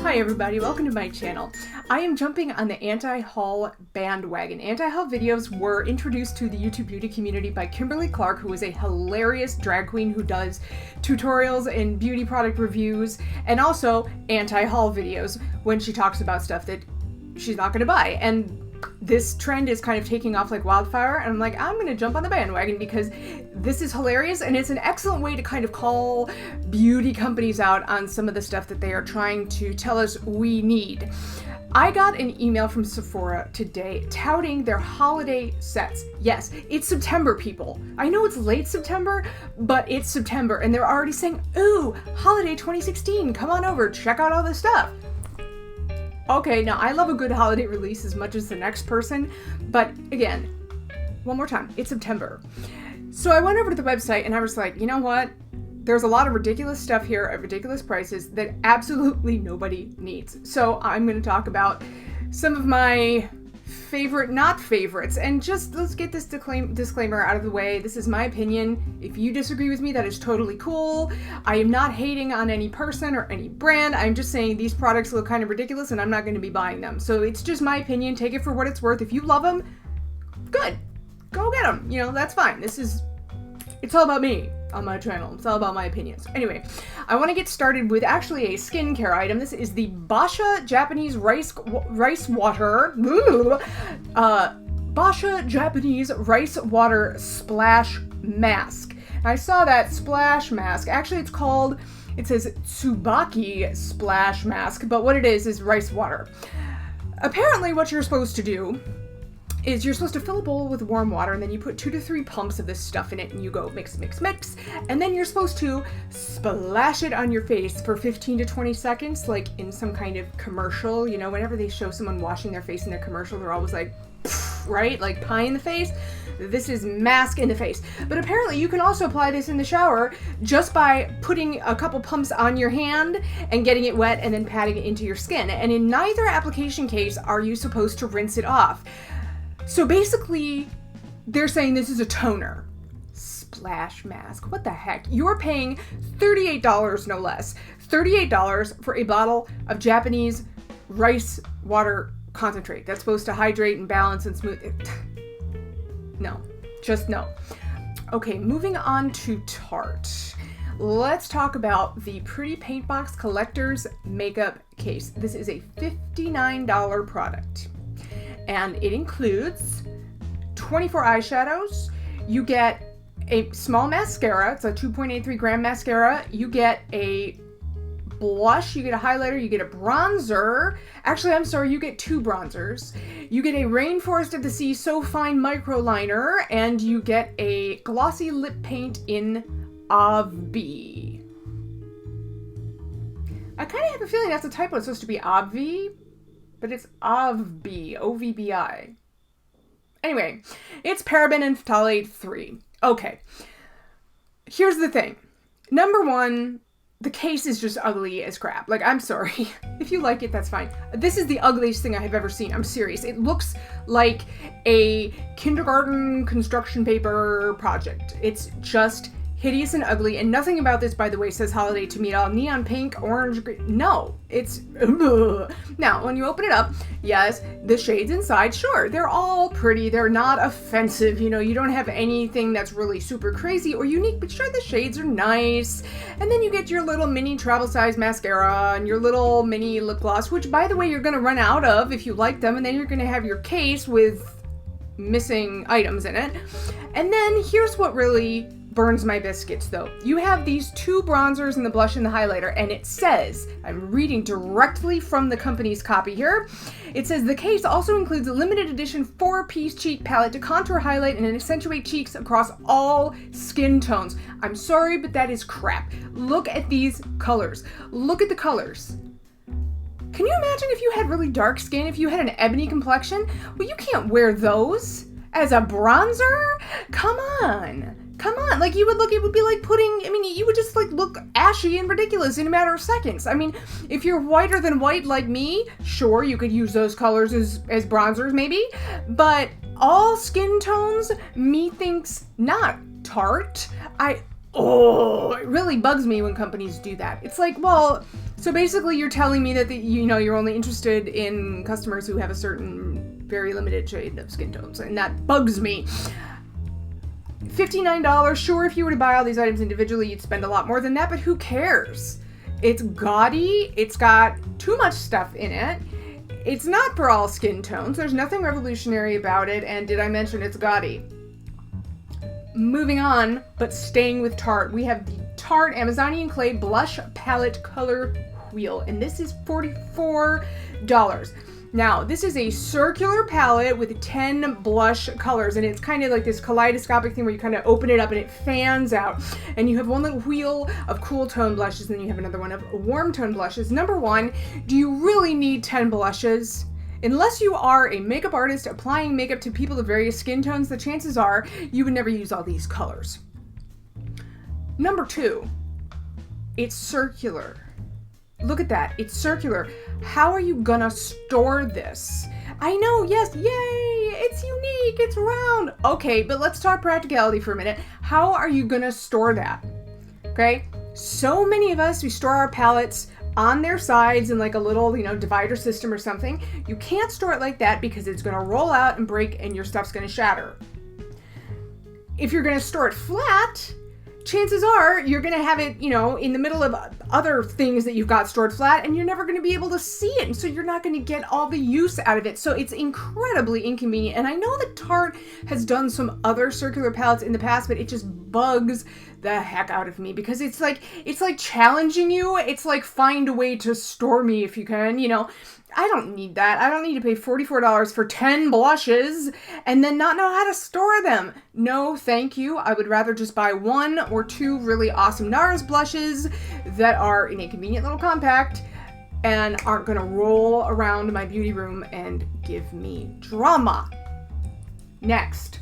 Hi everybody, welcome to my channel. I am jumping on the anti-haul bandwagon. Anti-haul videos were introduced to the YouTube beauty community by Kimberly Clark, who is a hilarious drag queen who does tutorials and beauty product reviews, and also anti-haul videos when she talks about stuff that she's not going to buy. And this trend is kind of taking off like wildfire, and I'm like, I'm gonna jump on the bandwagon because this is hilarious and it's an excellent way to kind of call beauty companies out on some of the stuff that they are trying to tell us we need. I got an email from Sephora today touting their holiday sets. Yes, it's September, people. I know it's late September, but it's September and they're already saying, ooh, holiday 2016, come on over, check out all this stuff. Okay, now I love a good holiday release as much as the next person, but again, one more time, it's September. So I went over to the website and I was like, you know what? There's a lot of ridiculous stuff here at ridiculous prices that absolutely nobody needs. So I'm going to talk about some of my favorite not favorites, and just let's get this disclaimer out of the way. This is my opinion. If you disagree with me, that is totally cool. I am not hating on any person or any brand. I'm just saying these products look kind of ridiculous and I'm not going to be buying them. So it's just my opinion. Take it for what it's worth. If you love them, good. Go get them. You know, that's fine. It's all about me on my channel. It's all about my opinions. Anyway, I want to get started with actually a skincare item. This is the Boscia Japanese rice water. Boscia Japanese rice water splash mask. I saw that splash mask. Actually, it says Tsubaki splash mask, but what it is rice water. Apparently, what you're supposed to do is you're supposed to fill a bowl with warm water, and then you put 2 to 3 pumps of this stuff in it, and you go mix, mix, mix, and then you're supposed to splash it on your face for 15 to 20 seconds, like in some kind of commercial. You know, whenever they show someone washing their face in a commercial, they're always like, right? Like pie in the face. This is mask in the face. But apparently you can also apply this in the shower just by putting a couple pumps on your hand and getting it wet and then patting it into your skin. And in neither application case are you supposed to rinse it off. So basically, they're saying this is a toner. Splash mask. What the heck? You're paying $38, no less. $38 for a bottle of Japanese rice water concentrate that's supposed to hydrate and balance and smooth it. No. Just no. Okay, moving on to Tarte. Let's talk about the Pretty Paint Box Collector's Makeup Case. This is a $59 product. And it includes 24 eyeshadows. You get a small mascara. It's a 2.83 gram mascara. You get a blush. You get a highlighter. You get a bronzer. Actually, I'm sorry. You get 2 bronzers. You get a Rainforest of the Sea So Fine Micro Liner. And you get a glossy lip paint in Obvi. I kind of have a feeling that's a typo. It's supposed to be Obvi, but it's Ovbi, O-V-B-I. Anyway, it's paraben and phthalate free. Okay, here's the thing. Number one, the case is just ugly as crap. Like, I'm sorry. If you like it, that's fine. This is the ugliest thing I have ever seen. I'm serious. It looks like a kindergarten construction paper project. It's just hideous and ugly, and nothing about this, by the way, says holiday to me at all. Neon pink, orange, green. No, it's ugh. Now, when you open it up, yes, the shades inside, sure, they're all pretty. They're not offensive. You know, you don't have anything that's really super crazy or unique, but sure, the shades are nice. And then you get your little mini travel size mascara and your little mini lip gloss, which, by the way, you're going to run out of if you like them, and then you're going to have your case with missing items in it. And then here's what really burns my biscuits, though. You have these 2 bronzers and the blush and the highlighter, and it says, I'm reading directly from the company's copy here, it says the case also includes a limited edition 4-piece cheek palette to contour, highlight, and accentuate cheeks across all skin tones. I'm sorry, but that is crap. Look at these colors. Look at the colors. Can you imagine if you had really dark skin, if you had an ebony complexion? Well, you can't wear those as a bronzer? Come on. Like, it would be like you would just like look ashy and ridiculous in a matter of seconds. I mean, if you're whiter than white like me, sure, you could use those colors as bronzers maybe, but all skin tones, methinks not. Tarte, Oh, it really bugs me when companies do that. It's like, well, so basically you're telling me that you're only interested in customers who have a certain very limited shade of skin tones, and that bugs me. $59, sure, if you were to buy all these items individually, you'd spend a lot more than that, but who cares? It's gaudy, it's got too much stuff in it, it's not for all skin tones, there's nothing revolutionary about it, and did I mention it's gaudy? Moving on, but staying with Tarte, we have the Tarte Amazonian Clay Blush Palette Color Wheel, and this is $44. Now, this is a circular palette with 10 blush colors, and it's kind of like this kaleidoscopic thing where you kind of open it up and it fans out, and you have one little wheel of cool tone blushes, and then you have another one of warm tone blushes. Number one, do you really need 10 blushes? Unless you are a makeup artist applying makeup to people of various skin tones, the chances are you would never use all these colors. Number two, it's circular. Look at that, it's circular. How are you gonna store this? I know, yes, yay, it's unique, it's round. Okay, but let's talk practicality for a minute. How are you gonna store that? Okay, so many of us, we store our palettes on their sides in like a little, divider system or something. You can't store it like that because it's gonna roll out and break and your stuff's gonna shatter. If you're gonna store it flat, chances are you're gonna have it, in the middle of other things that you've got stored flat, and you're never gonna be able to see it, and so you're not gonna get all the use out of it. So it's incredibly inconvenient. And I know that Tarte has done some other circular palettes in the past, but it just bugs the heck out of me because it's like challenging you. It's like, find a way to store me if you can, I don't need that. I don't need to pay $44 for 10 blushes and then not know how to store them. No, thank you. I would rather just buy one or two really awesome NARS blushes that are in a convenient little compact and aren't going to roll around my beauty room and give me drama. Next,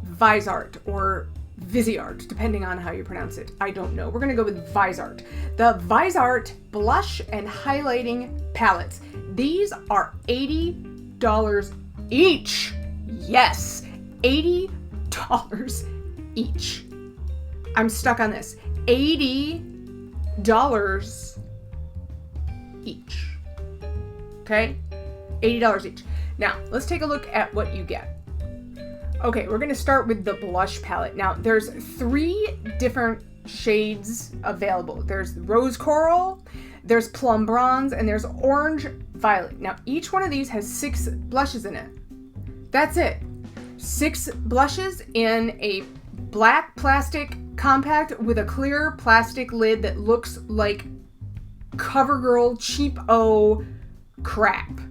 Visart or Visart, depending on how you pronounce it. I don't know. We're going to go with Visart. The Visart Blush and Highlighting Palettes. These are $80 each. Yes, $80 each. I'm stuck on this. $80 each. Okay? $80 each. Now, let's take a look at what you get. Okay, we're gonna start with the blush palette. Now, there's 3 different shades available. There's rose coral, there's plum bronze, and there's orange violet. Now, each one of these has 6 blushes in it. That's it. 6 blushes in a black plastic compact with a clear plastic lid that looks like CoverGirl cheap-o crap.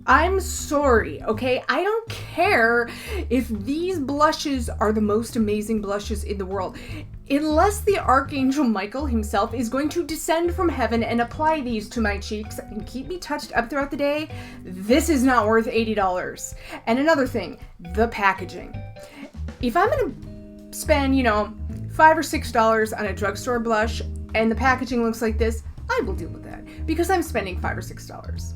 I'm sorry, okay? I don't care if these blushes are the most amazing blushes in the world. Unless the Archangel Michael himself is going to descend from heaven and apply these to my cheeks and keep me touched up throughout the day, this is not worth $80. And another thing, the packaging. If I'm gonna spend, $5 or $6 on a drugstore blush and the packaging looks like this, I will deal with that because I'm spending $5 or $6.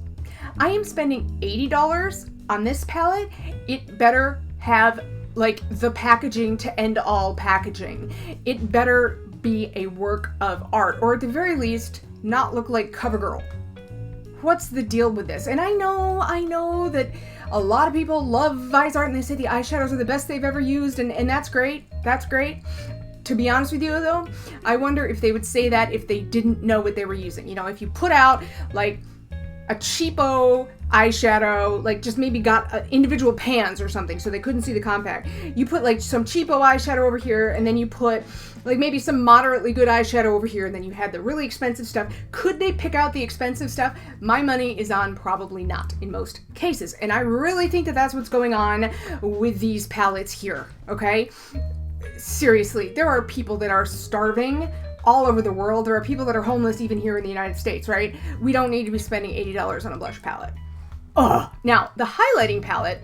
I am spending $80 on this palette. It better have the packaging to end all packaging. It better be a work of art, or at the very least, not look like CoverGirl. What's the deal with this? And I know that a lot of people love Visart and they say the eyeshadows are the best they've ever used, and that's great. That's great. To be honest with you though, I wonder if they would say that if they didn't know what they were using. If you put out a cheapo eyeshadow, just maybe got individual pans or something so they couldn't see the compact. You put some cheapo eyeshadow over here, and then you put maybe some moderately good eyeshadow over here, and then you had the really expensive stuff. Could they pick out the expensive stuff? My money is on probably not in most cases. And I really think that that's what's going on with these palettes here, okay? Seriously, there are people that are starving all over the world. There are people that are homeless even here in the United States, right? We don't need to be spending $80 on a blush palette. Now, the highlighting palette,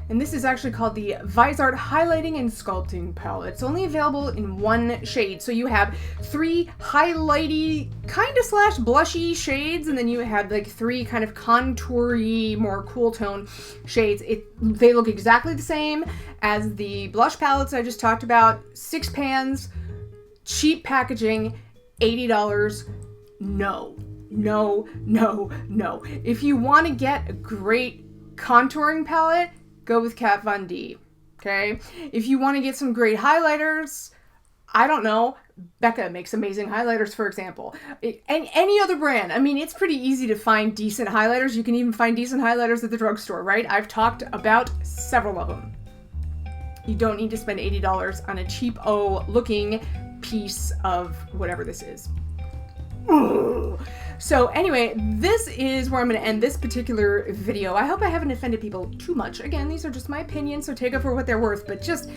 And this is actually called the Visart Highlighting and Sculpting Palette. It's only available in one shade. So you have 3 highlighty, kind of slash blushy shades, and then you have like 3 kind of contoury, more cool tone shades. They look exactly the same as the blush palettes I just talked about. 6 pans, cheap packaging, $80. No. If you want to get a great contouring palette, go with Kat Von D, okay? If you want to get some great highlighters, I don't know, Becca makes amazing highlighters, for example. And any other brand, I mean, it's pretty easy to find decent highlighters. You can even find decent highlighters at the drugstore, right? I've talked about several of them. You don't need to spend $80 on a cheap-o-looking piece of whatever this is. Ugh. So anyway, this is where I'm going to end this particular video. I hope I haven't offended people too much. Again, these are just my opinions, so take it for what they're worth, but just...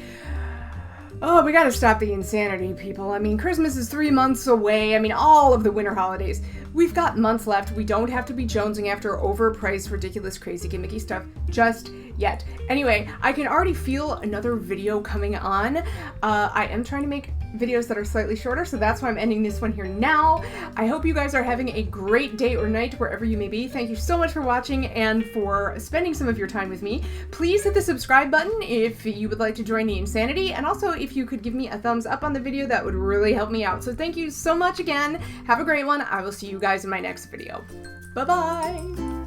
Oh, we gotta stop the insanity, people. I mean, Christmas is 3 months away. I mean, all of the winter holidays. We've got months left. We don't have to be jonesing after overpriced, ridiculous, crazy, gimmicky stuff just yet. Anyway, I can already feel another video coming on. I am trying to make videos that are slightly shorter, so that's why I'm ending this one here now. I hope you guys are having a great day or night wherever you may be. Thank you so much for watching and for spending some of your time with me. Please hit the subscribe button if you would like to join the insanity, and also if you could give me a thumbs up on the video, that would really help me out. So thank you so much again. Have a great one. I will see you guys in my next video. Bye-bye.